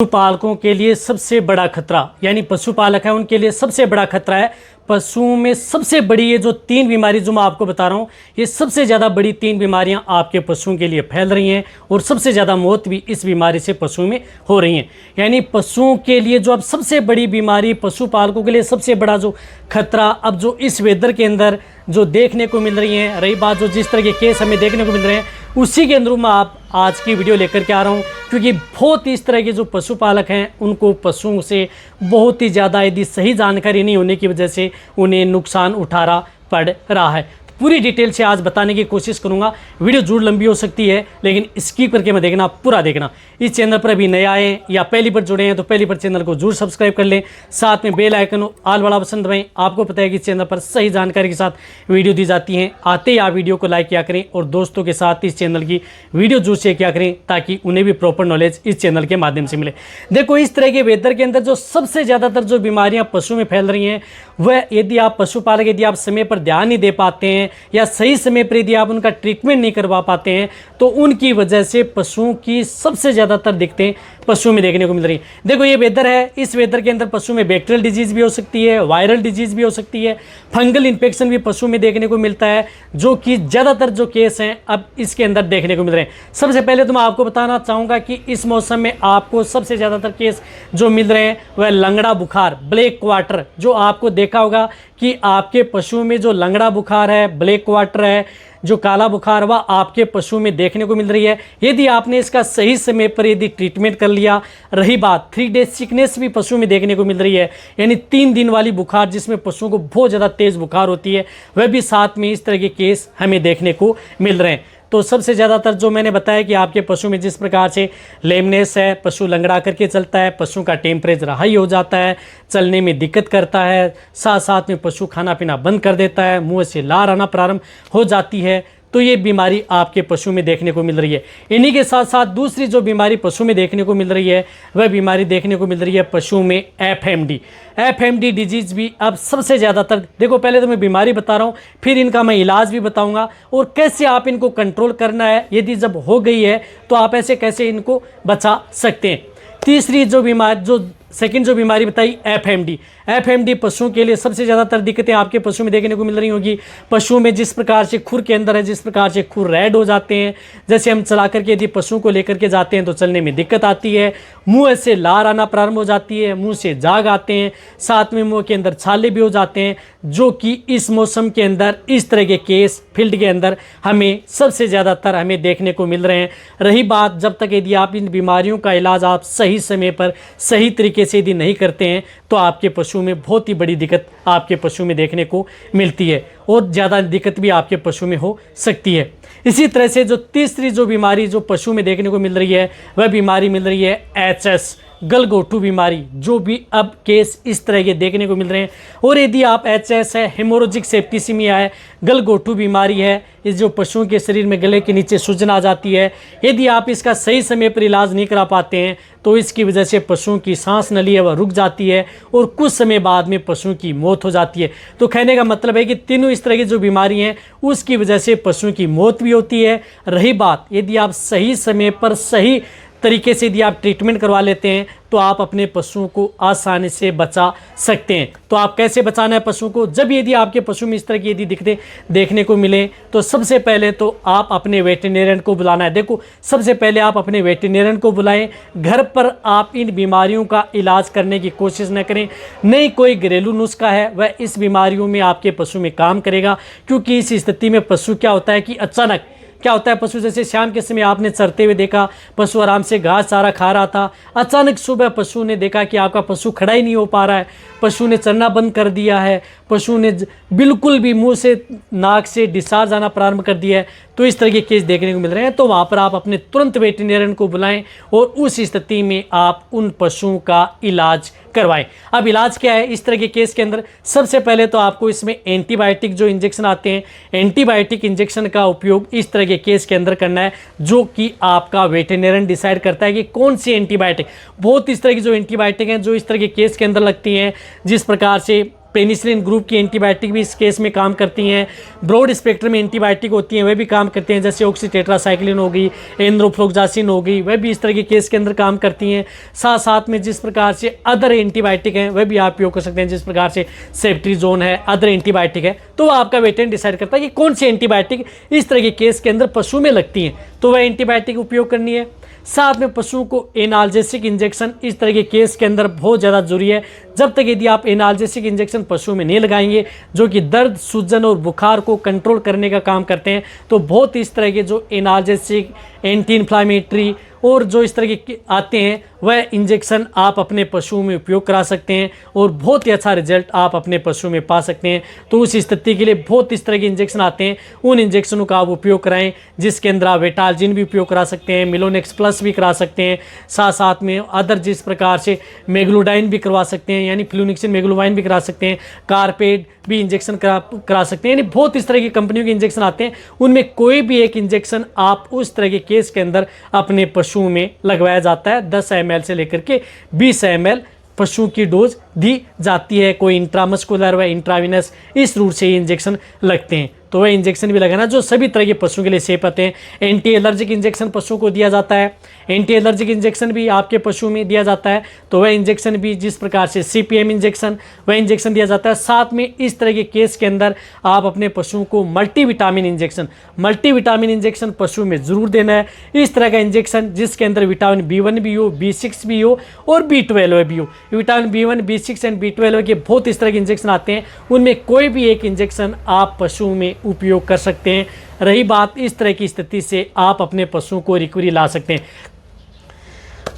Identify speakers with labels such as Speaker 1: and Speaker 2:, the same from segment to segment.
Speaker 1: पशुपालकों के लिए सबसे बड़ा खतरा यानी पशुपालक है उनके लिए सबसे बड़ा खतरा है पशुओं में सबसे बड़ी ये जो 3 बीमारी जो मैं आपको बता रहा हूँ, ये सबसे ज़्यादा बड़ी 3 बीमारियाँ आपके पशुओं के लिए फैल रही हैं और सबसे ज़्यादा मौत भी इस बीमारी से पशुओं में हो रही हैं। यानी पशुओं के लिए जो अब सबसे बड़ी बीमारी, पशुपालकों के लिए सबसे बड़ा जो खतरा अब जो इस वेदर के अंदर जो देखने को मिल रही हैं, रही बात जो जिस तरह के केस हमें देखने को मिल रहे हैं, उसी के अंदर मैं आप आज की वीडियो लेकर के आ रहा हूँ। क्योंकि बहुत इस तरह के जो पशुपालक हैं उनको पशुओं से बहुत ही ज़्यादा यदि सही जानकारी नहीं होने की वजह से उन्हें नुकसान उठाना पड़ रहा है। पूरी डिटेल से आज बताने की कोशिश करूंगा। वीडियो जरूर लंबी हो सकती है लेकिन स्किप करके मैं देखना, पूरा देखना। इस चैनल पर अभी नए आए या पहली बार जुड़े हैं तो पहली बार चैनल को जरूर सब्सक्राइब कर लें, साथ में बेल आइकन ऑल वाला ऑप्शन दबाएं। आपको पता है कि इस चैनल पर सही जानकारी के साथ वीडियो दी जाती हैं। आते ही आप वीडियो को लाइक किया करें और दोस्तों के साथ इस चैनल की वीडियो जरूर शेयर किया करें ताकि उन्हें भी प्रॉपर नॉलेज इस चैनल के माध्यम से मिले। देखो, इस तरह के वेदर के अंदर जो सबसे ज़्यादातर जो बीमारियाँ पशु में फैल रही हैं, वह यदि आप पशुपालक यदि आप समय पर ध्यान नहीं दे पाते हैं या सही समय पर यदि आप उनका ट्रीटमेंट नहीं करवा पाते हैं तो उनकी वजह से पशुओं की सबसे ज़्यादातर दिक्कतें पशुओं में देखने को मिल रही है। देखो, ये वेदर है, इस वेदर के अंदर पशु में बैक्टीरियल डिजीज़ भी हो सकती है, वायरल डिजीज़ भी हो सकती है, फंगल इन्फेक्शन भी पशु में देखने को मिलता है, जो कि ज़्यादातर जो केस हैं अब इसके अंदर देखने को मिल रहे हैं। सबसे पहले तो मैं आपको बताना चाहूँगा कि इस मौसम में आपको सबसे ज़्यादातर केस जो मिल रहे हैं वह लंगड़ा बुखार, ब्लैक क्वार्टर, जो आपको देखा होगा कि आपके पशुओं में जो लंगड़ा बुखार है, ब्लैक क्वार्टर है, जो काला बुखार वह आपके पशु में देखने को मिल रही है। यदि आपने इसका सही समय पर यदि ट्रीटमेंट कर लिया, रही बात 3 डेज सिकनेस भी पशु में देखने को मिल रही है, यानी 3 दिन वाली बुखार जिसमें पशुओं को बहुत ज़्यादा तेज़ बुखार होती है, वह भी साथ में इस तरह के केस हमें देखने को मिल रहे हैं। तो सबसे ज़्यादातर जो मैंने बताया कि आपके पशु में जिस प्रकार से लेमनेस है, पशु लंगड़ा करके चलता है, पशु का टेम्परेचर हाई हो जाता है, चलने में दिक्कत करता है, साथ साथ में पशु खाना पीना बंद कर देता है, मुंह से लार आना प्रारंभ हो जाती है, तो ये बीमारी आपके पशु में देखने को मिल रही है। इन्हीं के साथ साथ दूसरी जो बीमारी पशु में देखने को मिल रही है वह बीमारी देखने को मिल रही है पशु में एफएमडी डिजीज़ भी अब सबसे ज़्यादातर। देखो, पहले तो मैं बीमारी बता रहा हूँ, फिर इनका मैं इलाज भी बताऊँगा और कैसे आप इनको कंट्रोल करना है, यदि जब हो गई है तो आप ऐसे कैसे इनको बचा सकते हैं। तीसरी जो बीमारी, जो सेकंड जो बीमारी बताई, एफएमडी पशुओं के लिए सबसे ज़्यादातर दिक्कतें आपके पशु में देखने को मिल रही होगी। पशुओं में जिस प्रकार से खुर के अंदर है, जिस प्रकार से खुर रेड हो जाते हैं, जैसे हम चला करके यदि पशुओं को लेकर के जाते हैं तो चलने में दिक्कत आती है, मुंह से लार आना प्रारंभ हो जाती है, मुंह से जाग आते हैं, साथ में मुंह के अंदर छाले भी हो जाते हैं, जो कि इस मौसम के अंदर इस तरह के केस फील्ड के अंदर हमें सबसे ज़्यादातर हमें देखने को मिल रहे हैं। रही बात, जब तक यदि आप इन बीमारियों का इलाज आप सही समय पर सही तरीके से यदि नहीं करते हैं तो आपके पशु में बहुत ही बड़ी दिक्कत आपके पशु में देखने को मिलती है और ज़्यादा दिक्कत भी आपके पशु में हो सकती है। इसी तरह से जो तीसरी जो बीमारी जो पशु में देखने को मिल रही है वह बीमारी मिल रही है एचएस, गलघोटू बीमारी, जो भी अब केस इस तरह के देखने को मिल रहे हैं। और यदि आप एचएस है, हेमोरेजिक सेप्टिसिमिया है, गलघोटू बीमारी है, इस जो पशुओं के शरीर में गले के नीचे सूजन आ जाती है, यदि आप इसका सही समय पर इलाज नहीं करा पाते हैं तो इसकी वजह से पशुओं की सांस नली है वह रुक जाती है और कुछ समय बाद में पशुओं की मौत हो जाती है। तो कहने का मतलब है कि तीनों इस तरह की जो बीमारी हैं उसकी वजह से पशुओं की मौत भी होती है। रही बात, यदि आप सही समय पर सही तरीके से यदि आप ट्रीटमेंट करवा लेते हैं तो आप अपने पशुओं को आसानी से बचा सकते हैं। तो आप कैसे बचाना है पशुओं को, जब यदि आपके पशु में इस तरह की यदि दिक्कतें देखने को मिले तो सबसे पहले तो आप अपने वेटरनरियन को बुलाना है। देखो, सबसे पहले आप अपने वेटरनरियन को बुलाएं। घर पर आप इन बीमारियों का इलाज करने की कोशिश न करें, नहीं कोई घरेलू नुस्खा है वह इस बीमारियों में आपके पशु में काम करेगा। क्योंकि इस स्थिति में पशु क्या होता है कि अचानक क्या होता है, पशु जैसे शाम के समय आपने चरते हुए देखा, पशु आराम से घास चारा खा रहा था, अचानक सुबह पशु ने देखा कि आपका पशु खड़ा ही नहीं हो पा रहा है, पशु ने चरना बंद कर दिया है, पशु ने बिल्कुल भी मुंह से नाक से डिस्चार्ज आना प्रारंभ कर दिया है, तो इस तरह के केस देखने को मिल रहे हैं। तो वहाँ पर आप अपने तुरंत वेटरनरियन को बुलाएं और उस स्थिति में आप उन पशुओं का इलाज करवाएं। अब इलाज क्या है इस तरह के केस के अंदर, सबसे पहले तो आपको इसमें एंटीबायोटिक जो इंजेक्शन आते हैं, एंटीबायोटिक इंजेक्शन का उपयोग इस तरह के केस के अंदर करना है, जो कि आपका वेटरनरियन डिसाइड करता है कि कौन सी एंटीबायोटिक। बहुत इस तरह की जो एंटीबायोटिक हैं जो इस तरह के केस के अंदर लगती हैं, जिस प्रकार से पेनिसिलिन ग्रुप की एंटीबायोटिक भी इस केस में काम करती हैं। ब्रॉड स्पेक्ट्रम में एंटीबायोटिक होती हैं, वह भी काम करते हैं, जैसे ऑक्सीटेट्रासाइक्लिन हो गई, एंड्रोफ्लोक्सासिन हो गई, वह भी इस तरह के केस के अंदर काम करती हैं। साथ साथ में जिस प्रकार से अदर एंटीबायोटिक हैं वह भी आप उपयोग कर सकते हैं, जिस प्रकार से सेफ्ट्रीजोन है, अदर एंटीबायोटिक है। तो वह आपका वेटेरिनरी डिसाइड करता है कि कौन सी एंटीबायोटिक इस तरह के केस के अंदर पशु में लगती हैं, तो वह एंटीबायोटिक उपयोग करनी है। साथ में पशुओं को एनाल्जेसिक इंजेक्शन इस तरह के केस के अंदर बहुत ज़्यादा जरूरी है। जब तक यदि आप एनाल्जेसिक इंजेक्शन पशुओं में नहीं लगाएंगे, जो कि दर्द, सूजन और बुखार को कंट्रोल करने का काम करते हैं, तो बहुत इस तरह के जो एनाल्जेसिक, एंटी इन्फ्लामेटरी और जो इस तरह के आते हैं वह इंजेक्शन आप अपने पशुओं में उपयोग करा सकते हैं और बहुत ही अच्छा रिजल्ट आप अपने पशुओं में पा सकते हैं। तो उस स्थिति के लिए बहुत इस तरह के इंजेक्शन आते हैं, उन इंजेक्शनों का आप उपयोग कराएं, जिसके अंदर आप वेटालजिन भी उपयोग करा सकते हैं, मिलोनेक्स प्लस भी करा सकते हैं, साथ साथ में अदर जिस प्रकार से मेगलोडाइन भी करवा सकते हैं, यानी फ्लूनिक्सिन मेगलोवाइन भी करा सकते हैं, कारपेड भी इंजेक्शन करा सकते हैं। यानी बहुत इस तरह की कंपनियों के इंजेक्शन आते हैं, उनमें कोई भी एक इंजेक्शन आप उस तरह के केस के अंदर अपने पशुओं में लगवाया जाता है। 10 ml से लेकर के 20 ml पशुओं की डोज दी जाती है। कोई इंट्रामस्कुलर व इंट्राविनस इस रूट से ये इंजेक्शन लगते हैं, तो वह इंजेक्शन भी लगाना जो सभी तरह के पशुओं के लिए सेफ आते हैं। एंटी एलर्जिक इंजेक्शन पशुओं को दिया जाता है, एंटी एलर्जिक इंजेक्शन भी आपके पशु में दिया जाता है, तो वह इंजेक्शन भी जिस प्रकार से CPM इंजेक्शन, वह इंजेक्शन दिया जाता है। साथ में इस तरह के केस के अंदर आप अपने पशुओं को मल्टीविटामिन इंजेक्शन पशु में ज़रूर देना है। इस तरह का इंजेक्शन जिसके अंदर विटामिन B1 भी हो, B6 भी हो और B12 भी हो। Vitamin B1, B6 and B12 के बहुत इस तरह के इंजेक्शन आते हैं, उनमें कोई भी एक इंजेक्शन आप पशुओं में उपयोग कर सकते हैं। रही बात इस तरह की स्थिति से आप अपने पशुओं को रिकवरी ला सकते हैं,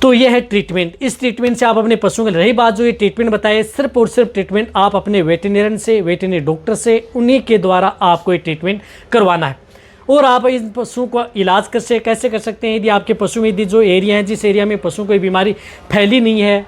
Speaker 1: तो यह है ट्रीटमेंट। इस ट्रीटमेंट से आप अपने पशुओं को, रही बात जो ये ट्रीटमेंट बताए, सिर्फ और सिर्फ ट्रीटमेंट आप अपने वेटेरिनेरियन से, वेटेरिनरी डॉक्टर से, उन्हीं के द्वारा आपको ये ट्रीटमेंट करवाना है। और आप इन पशुओं का इलाज कैसे कर सकते हैं, यदि आपके पशु में यदि जो एरिया है, जिस एरिया में पशुओं को बीमारी फैली नहीं है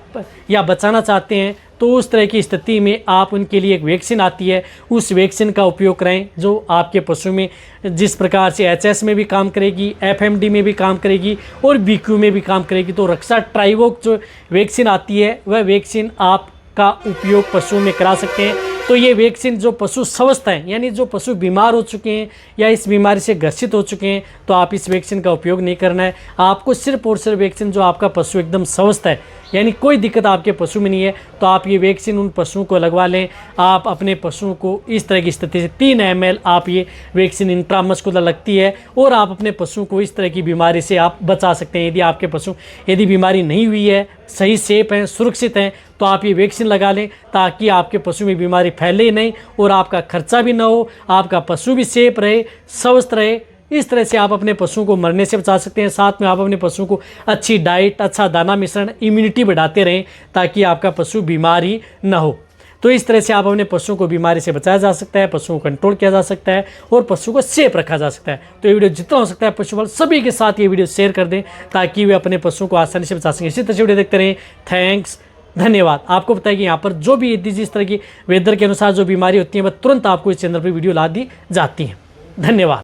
Speaker 1: या बचाना चाहते हैं, तो उस तरह की स्थिति में आप उनके लिए एक वैक्सीन आती है, उस वैक्सीन का उपयोग करें, जो आपके पशु में जिस प्रकार से HS में भी काम करेगी, FMD में भी काम करेगी और BQ में भी काम करेगी। तो रक्षा ट्राइवोक जो वैक्सीन आती है, वह वैक्सीन आपका उपयोग पशुओं में करा सकते हैं। तो ये वैक्सीन जो पशु स्वस्थ हैं, यानी जो पशु बीमार हो चुके हैं या इस बीमारी से ग्रसित हो चुके हैं, तो आप इस वैक्सीन का उपयोग नहीं करना है। आपको सिर्फ और सिर्फ वैक्सीन जो आपका पशु एकदम स्वस्थ है, यानी कोई दिक्कत आपके पशु में नहीं है, तो आप ये वैक्सीन उन पशुओं को लगवा लें। आप अपने पशुओं को इस तरह की स्थिति से 3 ml आप ये वैक्सीन इंट्रामस्कुलर लगती है और आप अपने पशुओं को इस तरह की बीमारी से आप बचा सकते हैं। यदि आपके पशु यदि बीमारी नहीं हुई है, सही सेफ हैं, सुरक्षित हैं, तो आप ये वैक्सीन लगा लें, ताकि आपके पशु में बीमारी फैले नहीं और आपका खर्चा भी ना हो, आपका पशु भी सेफ रहे, स्वस्थ रहे। इस तरह से आप अपने पशुओं को मरने से बचा सकते हैं। साथ में आप अपने पशुओं को अच्छी डाइट, अच्छा दाना मिश्रण, इम्यूनिटी बढ़ाते रहें, ताकि आपका पशु बीमारी ना हो। तो इस तरह से आप अपने पशुओं को बीमारी से बचाया जा सकता है, पशुओं को कंट्रोल किया जा सकता है और पशु को सेफ रखा जा सकता है। तो ये वीडियो जितना हो सकता है पशुपाल सभी के साथ ये वीडियो शेयर कर दें, ताकि वे अपने पशुओं को आसानी से बचा सकें। इसी तरह से वीडियो देखते रहें। थैंक्स, धन्यवाद। आपको बताया कि यहाँ पर जो भी जिस तरह की वेदर के अनुसार जो बीमारी होती है, वह तुरंत आपको इस चैनल पर वीडियो ला दी जाती है। धन्यवाद।